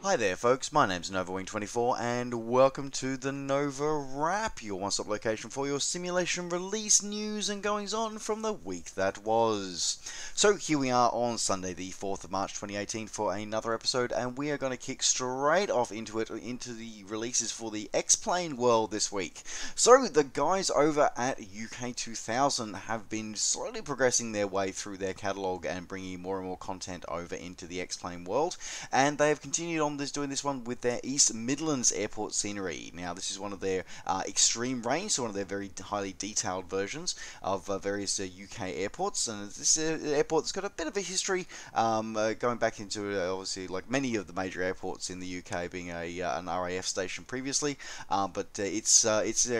Hi there folks, my name's NovaWing24 and welcome to the NovaWrap, your one-stop location for your simulation release news and goings on from the week that was. So here we are on Sunday the 4th of March 2018 for another episode, and we are going to kick straight off into the releases for the X-Plane world this week. So the guys over at UK 2000 have been slowly progressing their way through their catalogue and bringing more and more content over into the X-Plane world, and they have continued on doing this one with their East Midlands airport scenery. Now this is one of their extreme range, so one of their very highly detailed versions of various UK airports, and this airport's got a bit of a history going back into obviously like many of the major airports in the UK being an RAF station previously, but its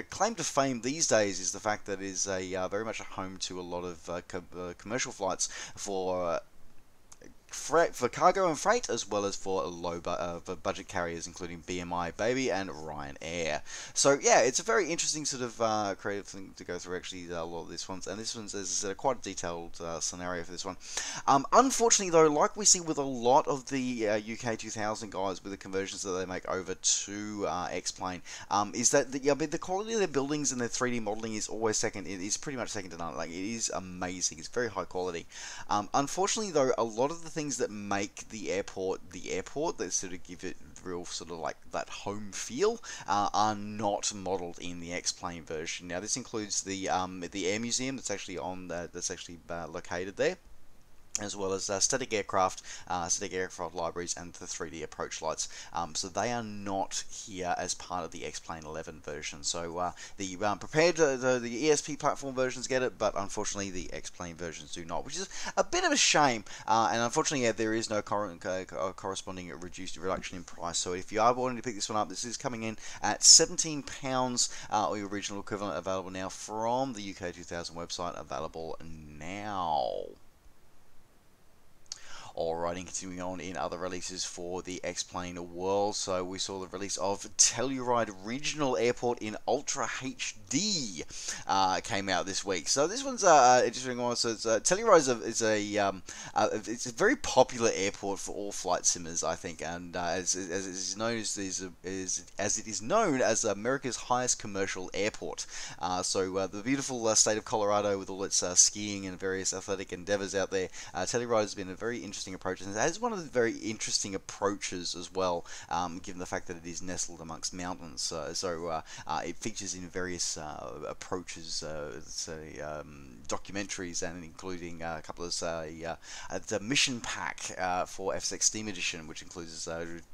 claim to fame these days is the fact that it is very much a home to a lot of commercial flights for cargo and freight, as well as for low budget carriers, including BMI Baby and Ryanair. So yeah, it's a very interesting sort of creative thing to go through. Actually, a lot of this one's, and this one's is quite a detailed scenario for this one. Unfortunately, though, like we see with a lot of the UK 2000 guys with the conversions that they make over to X-Plane, is that the quality of their buildings and their 3D modeling is always second. It is pretty much second to none. Like, it is amazing. It's very high quality. Unfortunately, though, a lot of the things that make the airport that sort of give it real sort of like that home feel are not modeled in the X-Plane version. Now this includes the Air Museum that's actually located there, as well as static aircraft libraries, and the 3D approach lights. So they are not here as part of the X-Plane 11 version. So the ESP platform versions get it, but unfortunately the X-Plane versions do not, which is a bit of a shame. And unfortunately, there is no corresponding reduction in price. So if you are wanting to pick this one up, this is coming in at £17, or your original equivalent, available now from the UK 2000 website, available now. Alright, and continuing on in other releases for the X-Plane world, so we saw the release of Telluride Regional Airport in Ultra HD came out this week. So this one's interesting one. So Telluride it's a very popular airport for all flight simmers, I think, and as it is known as America's highest commercial airport. So the beautiful state of Colorado, with all its skiing and various athletic endeavors out there, Telluride has been a very interesting approach, and it has one of the very interesting approaches as well, given the fact that it is nestled amongst mountains. So it features in various approaches, documentaries, and including a couple of the mission pack for FSX Steam Edition, which includes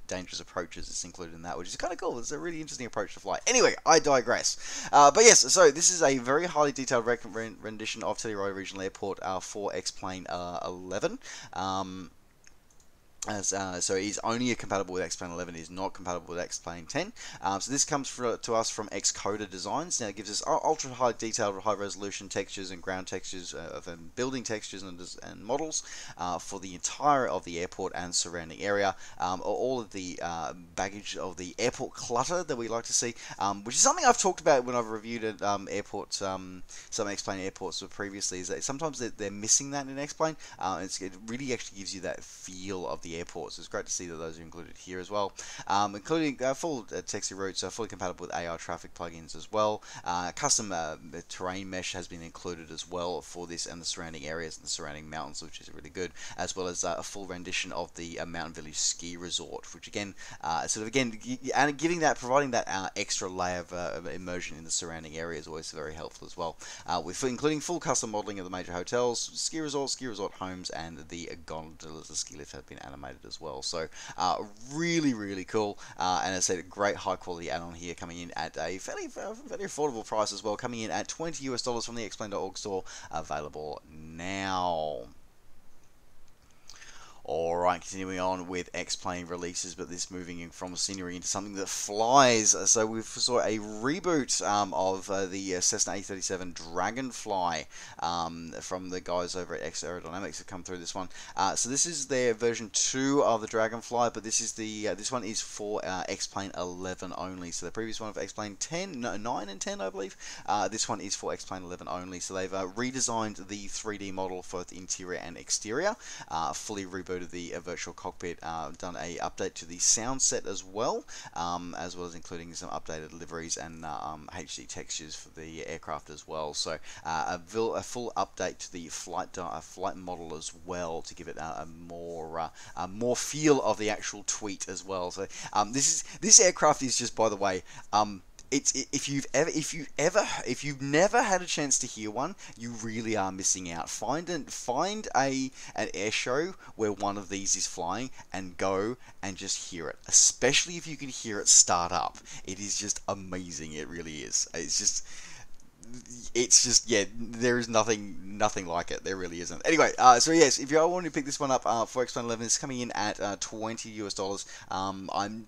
dangerous approaches. It's included in that, which is kind of cool. It's a really interesting approach to fly. Anyway, I digress. But yes, so this is a very highly detailed rendition of Telluride Regional Airport for X-Plane 11. So it is only compatible with X-Plane 11, it is not compatible with X-Plane 10. So this comes to us from Xcoder Designs. Now it gives us ultra high detailed, high resolution textures and ground textures, and building textures and models for the entire of the airport and surrounding area. All of the baggage of the airport clutter that we like to see, which is something I've talked about when I've reviewed some X-Plane airports previously, is that sometimes they're missing that in X-Plane. It really actually gives you that feel of the airport, so it's great to see that those are included here as well, including full taxi routes, fully compatible with AR traffic plugins as well. Custom terrain mesh has been included as well for this and the surrounding areas and the surrounding mountains, which is really good, as well as a full rendition of the Mountain Village ski resort, which again providing that extra layer of immersion in the surrounding area is always very helpful as well, with including full custom modeling of the major hotels, ski resort homes, and the gondolas. The ski lift have been animated as well. So really cool, and as I said, a great high quality add-on here, coming in at a fairly affordable price as well, coming in at $20 from the Xplane.org store, available now. Alright, continuing on with X-Plane releases, but this moving in from scenery into something that flies. So we saw a reboot of the Cessna T37 Dragonfly from the guys over at X Aerodynamics have come through this one. So this is their version 2 of the Dragonfly, but this one is for X-Plane 11 only. So the previous one of X-Plane 9 and 10, I believe. This one is for X-Plane 11 only. So they've redesigned the 3D model for the interior and exterior, fully rebuilt rebooted the virtual cockpit, done a update to the sound set as well as including some updated liveries and HD textures for the aircraft as well. So a full update to the flight model as well to give it a more feel of the actual tweet as well. So this aircraft is just, by the way, if you've never had a chance to hear one, you really are missing out. Find an air show where one of these is flying and go and just hear it. Especially if you can hear it start up. It is just amazing. It really is. It's just yeah, there is nothing like it. There really isn't. Anyway, so yes, if you are wanting to pick this one up for X-Plane 11, it's coming in at $20 US.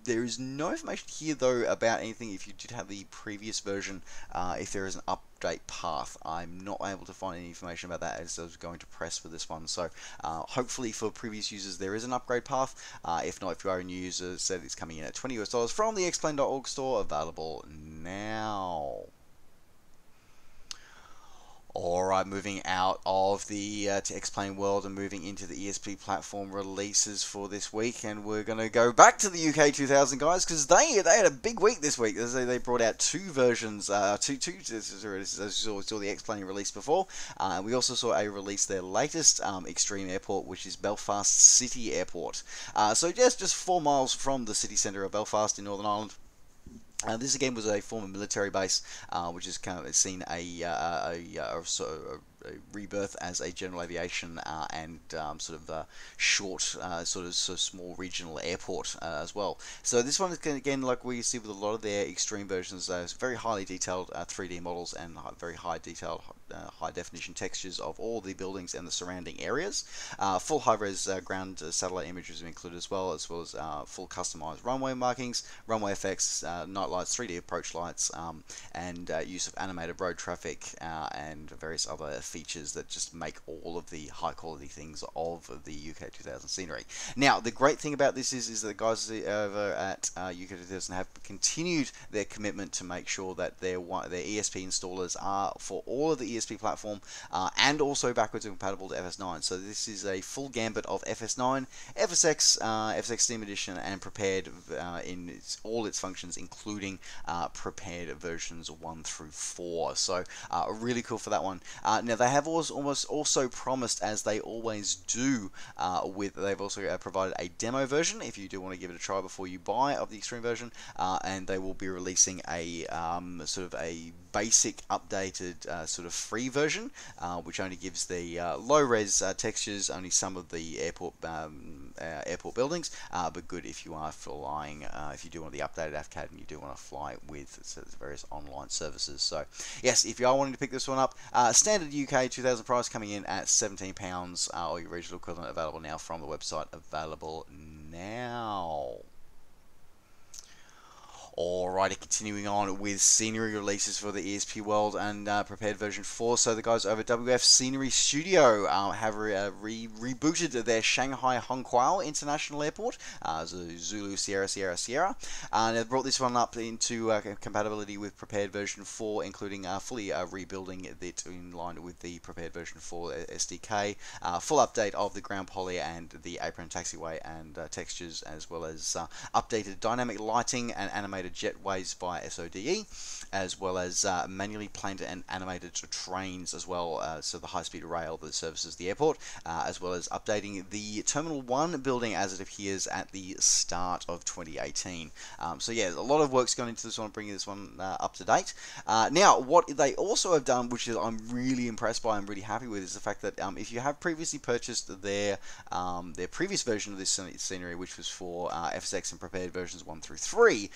There is no information here though about anything if you did have the previous version. If there is an update path, I'm not able to find any information about that as I was going to press for this one. So hopefully for previous users there is an upgrade path. If not, if you are a new user, said it's coming in at $20 US from the Xplane.org store, available now. Alright, moving out of the to X-Plane world and moving into the ESP platform releases for this week, and we're going to go back to the UK 2000 guys, because they had a big week this week. They brought out two versions, as you saw the X-Plane release before. We also saw a release their latest extreme airport, which is Belfast City Airport. So just 4 miles from the city centre of Belfast in Northern Ireland. This again was a former military base, which has kind of seen a rebirth as a general aviation and short, small regional airport as well. So this one is again, like we see with a lot of their extreme versions, very highly detailed 3D models and very high detailed, high definition textures of all the buildings and the surrounding areas. Full high-res ground satellite images are included as well as full customized runway markings, runway effects, night lights, 3D approach lights, and use of animated road traffic and various other features that just make all of the high quality things of the UK 2000 scenery. Now, the great thing about this is that the guys over at UK 2000 have continued their commitment to make sure that their ESP installers are for all of the ESP platform and also backwards compatible to FS9. So this is a full gambit of FS9, FSX, FSX Steam Edition, and prepared in all its functions, including prepared versions 1 through 4. So really cool for that one. Now they have almost also promised, as they always do, they've also provided a demo version if you do want to give it a try before you buy of the extreme version, and they will be releasing a a basic updated free version, which only gives the low-res textures, only some of the airport buildings, but good if you are flying, if you do want the updated AFCAD and you do want to fly with various online services. So yes, if you are wanting to pick this one up, standard UK 2000 price coming in at £17, or your regional equivalent available now from the website, available now. Alrighty, continuing on with scenery releases for the ESP world and prepared version 4. So the guys over at WF Scenery Studio have rebooted their Shanghai Hongqiao International Airport, Zulu Sierra Sierra Sierra. They've brought this one up into compatibility with prepared version 4, including fully rebuilding it in line with the prepared version 4 SDK, full update of the ground poly and the apron taxiway and textures, as well as updated dynamic lighting and animated jetways via SODE, as well as manually planed and animated trains as well, so the high-speed rail that services the airport, as well as updating the Terminal 1 building as it appears at the start of 2018. So yeah, a lot of work's gone into this one, bringing this one up to date. Now, what they also have done, which is I'm really impressed by, I'm really happy with, is the fact that if you have previously purchased their previous version of this scenery, which was for FSX and prepared versions 1 through 3,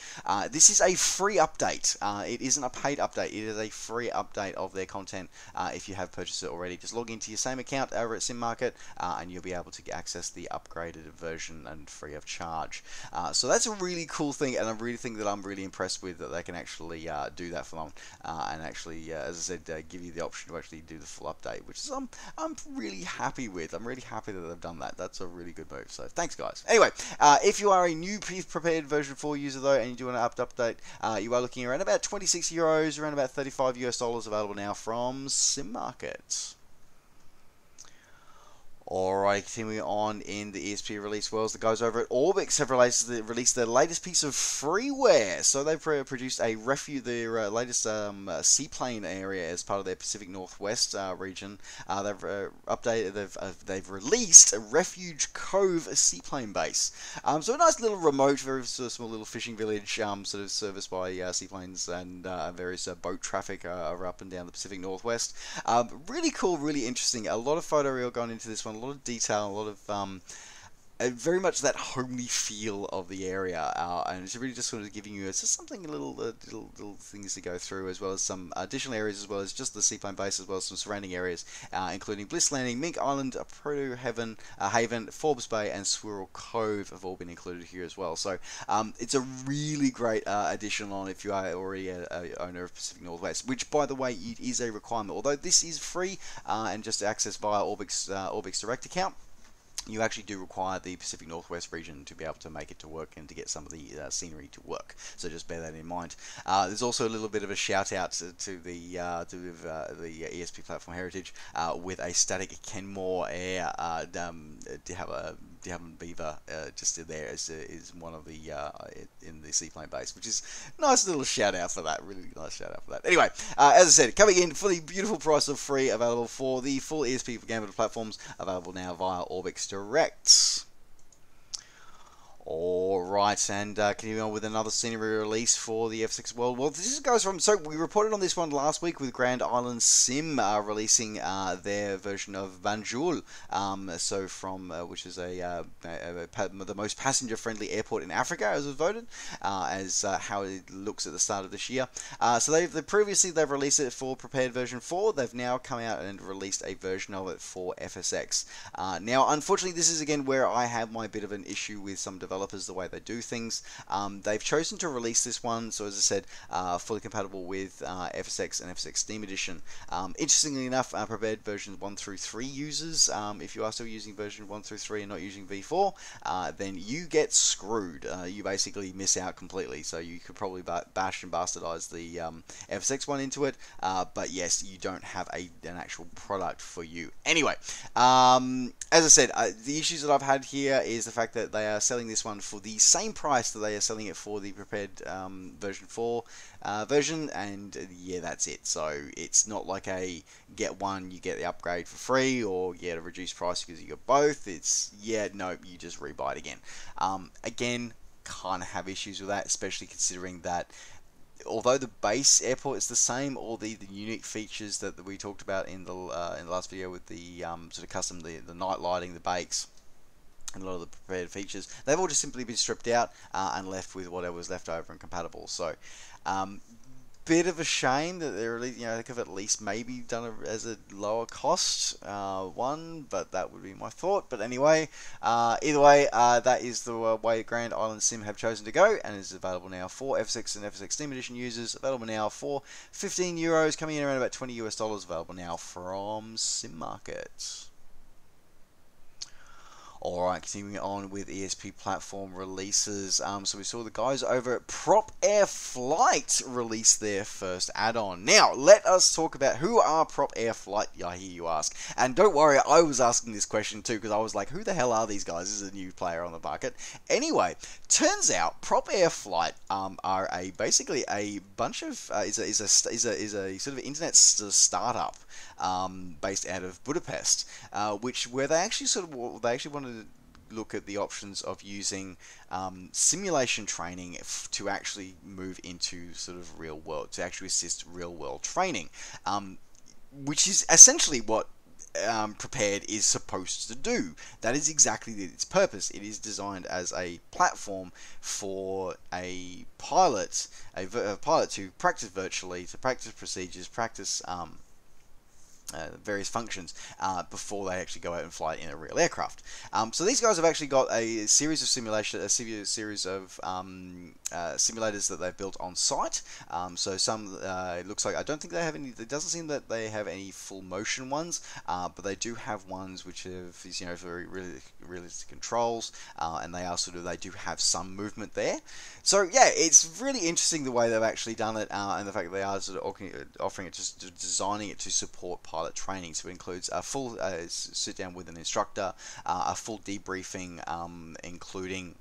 this is a free update. It isn't a paid update. It is a free update of their content if you have purchased it already. Just log into your same account over at SimMarket and you'll be able to access the upgraded version and free of charge. So that's a really cool thing, and I really think that I'm really impressed with that they can actually do that for them and actually, as I said, give you the option to actually do the full update, which is I'm really happy with. I'm really happy that they've done that. That's a really good move. So thanks, guys. Anyway, if you are a new prepared version 4 user though, and you do want to update, you are looking around about €26, around about $35 available now from SimMarket. Alright, continuing on in the ESP release worlds, the guys over at Orbix have released their latest piece of freeware. So they've produced a their latest seaplane area as part of their Pacific Northwest region. They've released a Refuge Cove seaplane base. So a nice little remote, very sort of small little fishing village, sort of serviced by seaplanes and various boat traffic up and down the Pacific Northwest. Really cool, really interesting. A lot of photo reel gone into this one. A lot of detail, a lot of very much that homely feel of the area, and it's really just sort of giving you just something little things to go through, as well as some additional areas, as well as just the seaplane base, as well as some surrounding areas, including Bliss Landing, Mink Island, Proto Haven, Forbes Bay, and Squirrel Cove have all been included here as well. So it's a really great addition on if you are already an owner of Pacific Northwest, which, by the way, it is a requirement. Although this is free and just access via Orbix Direct account, you actually do require the Pacific Northwest region to be able to make it to work and to get some of the scenery to work. So just bear that in mind. There's also a little bit of a shout out to the ESP platform heritage with a static Kenmore Air Diamond Beaver just in there is one of the in the seaplane base, which is a nice little shout out for that. Really nice shout out for that. Anyway, as I said, coming in for the beautiful price of free, available for the full ESP Gambit platforms, available now via Orbix Direct. Alright, and continuing on with another scenery release for the F6 world. Well, this goes from, so we reported on this one last week with Grand Island Sim releasing their version of Vanduul, so from, which is the most passenger-friendly airport in Africa, as was voted, as how it looks at the start of this year. So they've released it for prepared version 4, they've now come out and released a version of it for FSX. Now, unfortunately, this is again where I have my bit of an issue with some developers, the way they do things. They've chosen to release this one, so as I said, fully compatible with FSX and FSX Steam Edition. Interestingly enough, prepared versions 1 through 3 users, if you are still using version 1 through 3 and not using V4, then you get screwed. You basically miss out completely, so you could probably bash and bastardize the FSX one into it, but yes, you don't have an actual product for you. Anyway, as I said, the issues that I've had here is the fact that they are selling this one for the same price that they are selling it for the prepared version 4 version, and yeah, that's it. So it's not like a get one, you get the upgrade for free, or get a reduced price because you got both. It's, yeah, no, you just rebuy it again. Again, kind of have issues with that, especially considering that although the base airport is the same, all the unique features that we talked about in the last video with the sort of custom, the night lighting, the bakes, and a lot of the prepared features, they've all just simply been stripped out and left with whatever was left over and compatible. So, bit of a shame that they're really, they could have at least maybe done it as a lower cost one, but that would be my thought. But anyway, either way, that is the way Grand Island Sim have chosen to go, and is available now for FSX and FSX Steam Edition users. Available now for €15, coming in around about $20 US. Available now from Sim Market. Alright, continuing on with ESP platform releases. So we saw the guys over at PropAirFlight release their first add-on. Now, let us talk about who are PropAirFlight, I hear you ask. And don't worry, I was asking this question too, because I was like, who the hell are these guys? This is a new player on the market. Anyway, turns out PropAirFlight are basically a bunch of is a sort of internet startup based out of Budapest, where they actually wanted to look at the options of using simulation training to actually move into sort of real world, to actually assist real world training, which is essentially what Prepared is supposed to do. That is exactly its purpose. It is designed as a platform for a pilot to practice virtually, to practice procedures, practice various functions before they actually go out and fly in a real aircraft. So these guys have actually got a series of simulators that they've built on site. So some, it looks like, I don't think they have any. It doesn't seem that they have any full motion ones, but they do have ones which have very realistic controls, and they do have some movement there. So yeah, it's really interesting the way they've actually done it, and the fact that they are sort of offering it, just designing it to support pilots pilot training. So it includes a full sit down with an instructor, a full debriefing, including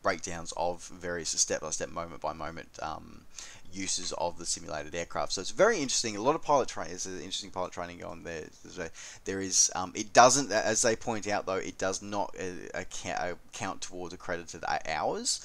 breakdowns of various step-by-step, moment-by-moment uses of the simulated aircraft. So it's very interesting. A lot of pilot training. There's interesting pilot training going there. There is. It doesn't, as they point out though, it does not count towards accredited hours,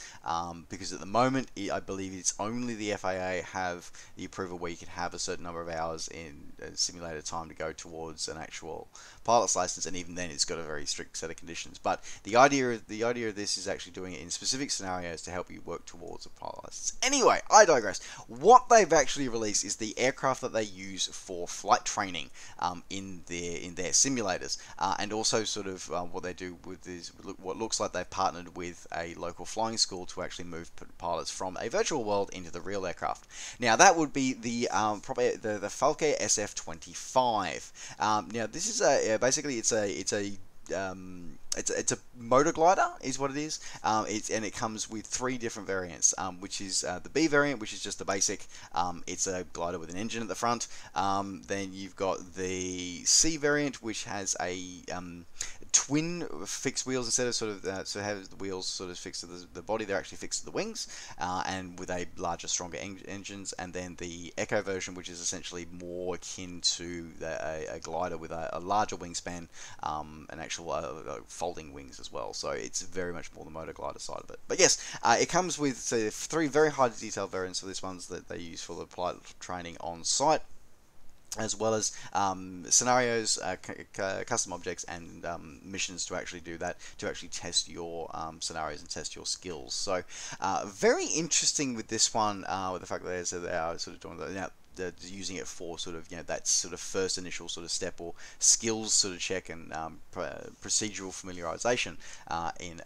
because at the moment, I believe it's only the FAA have the approval where you can have a certain number of hours in simulated time to go towards an actual pilot's license, and even then, it's got a very strict set of conditions. But the idea of this is actually doing it in specific scenarios to help you work towards a pilot license. Anyway, I digress. What they've actually released is the aircraft that they use for flight training in their simulators, and also sort of what they do with is what looks like they've partnered with a local flying school to actually move pilots from a virtual world into the real aircraft. Now that would be the Falke SF-25. Now this is basically it's a motor glider is what it is. And it comes with 3 different variants, which is the B variant, which is just the basic. It's a glider with an engine at the front. Then you've got the C variant, which has a twin fixed wheels instead of sort of so have the wheels sort of fixed to the body. They're actually fixed to the wings, and with a larger, stronger engines. And then the Echo version, which is essentially more akin to a glider with a larger wingspan, an actual folding wings as well. So it's very much more the motor glider side of it. But yes, it comes with 3 very high detail variants of this ones that they use for the pilot training on site, as well as scenarios, custom objects, and missions to actually do that, to actually test your scenarios and test your skills. So very interesting with this one, with the fact that they are sort of doing that now. Using it for sort of, that sort of first initial sort of step or skills sort of check and procedural familiarization in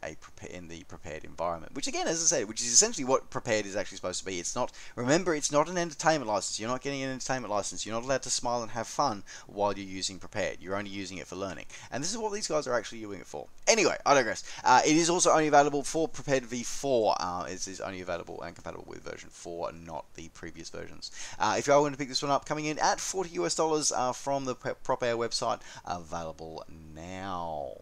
the prepared environment, which again, as I said, which is essentially what prepared is actually supposed to be. It's not, remember, it's not an entertainment license. You're not getting an entertainment license. You're not allowed to smile and have fun while you're using prepared. You're only using it for learning, and this is what these guys are actually using it for. Anyway, I digress. It is also only available for prepared v4. It is only available and compatible with version 4, not the previous versions. If you are going to pick this one up, coming in at $40 US from the PropAir website, available now.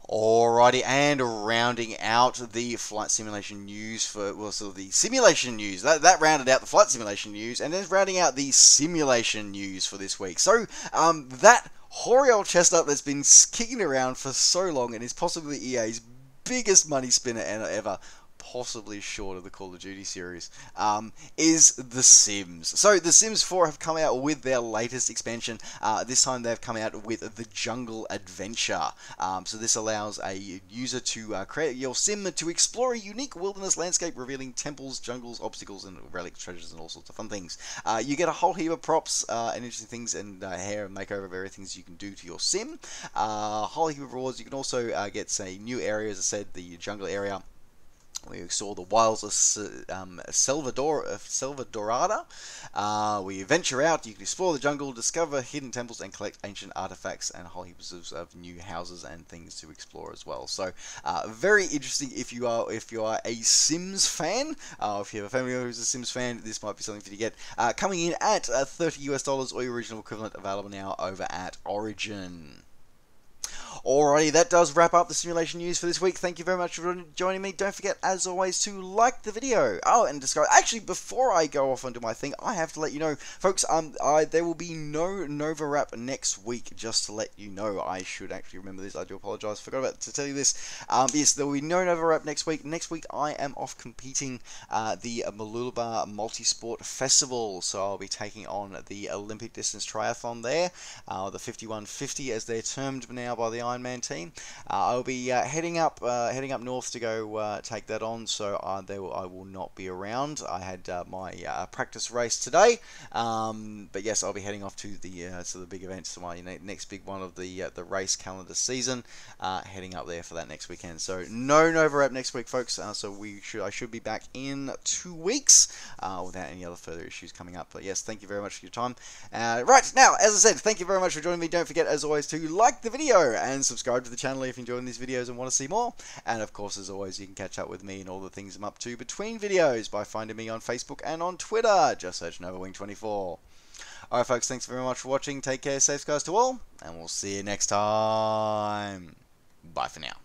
Alrighty, and rounding out the flight simulation news for, well, so the simulation news, that rounded out the flight simulation news, and then rounding out the simulation news for this week. So, that hoary old chestnut that's been kicking around for so long and is possibly EA's biggest money spinner ever, possibly short of the Call of Duty series, is The Sims. So The Sims 4 have come out with their latest expansion. This time they've come out with the Jungle Adventure. So this allows a user to create your sim to explore a unique wilderness landscape, revealing temples, jungles, obstacles, and relic treasures, and all sorts of fun things. You get a whole heap of props and interesting things, and hair and makeover of everything you can do to your sim. A whole heap of rewards. You can also get, say, new areas. As I said, the jungle area. We saw the wilds of Selvadorada. We venture out, you can explore the jungle, discover hidden temples, and collect ancient artifacts, and a whole heap of new houses and things to explore as well. So, very interesting if you are a Sims fan. If you have a family member who's a Sims fan, this might be something for you to get. Coming in at $30 US, or your original equivalent, available now over at Origin. Alrighty, that does wrap up the simulation news for this week. Thank you very much for joining me. Don't forget, as always, to like the video. Oh, and discover. Actually, before I go off and do my thing, I have to let you know, folks. There will be no NovaWrap next week. Just to let you know, I should actually remember this. I do apologise. Forgot about to tell you this. Yes, there will be no NovaWrap next week. Next week, I am off competing the Mooloolaba Multisport Festival. So I'll be taking on the Olympic distance triathlon there, the 5150 as they're termed now by the Ironman team. I'll be heading up north to go take that on, so I will not be around. I had my practice race today, but yes, I'll be heading off to the big event, so my next big one of the race calendar season, heading up there for that next weekend. So no NovaWrap next week, folks. So I should be back in 2 weeks without any other further issues coming up. But yes, thank you very much for your time. Right now, as I said, thank you very much for joining me. Don't forget, as always, to like the video and subscribe to the channel if you're enjoying these videos and want to see more. And of course, as always, you can catch up with me and all the things I'm up to between videos by finding me on Facebook and on Twitter. Just search NovaWing24. Alright folks, thanks very much for watching. Take care, safe skies to all, and we'll see you next time. Bye for now.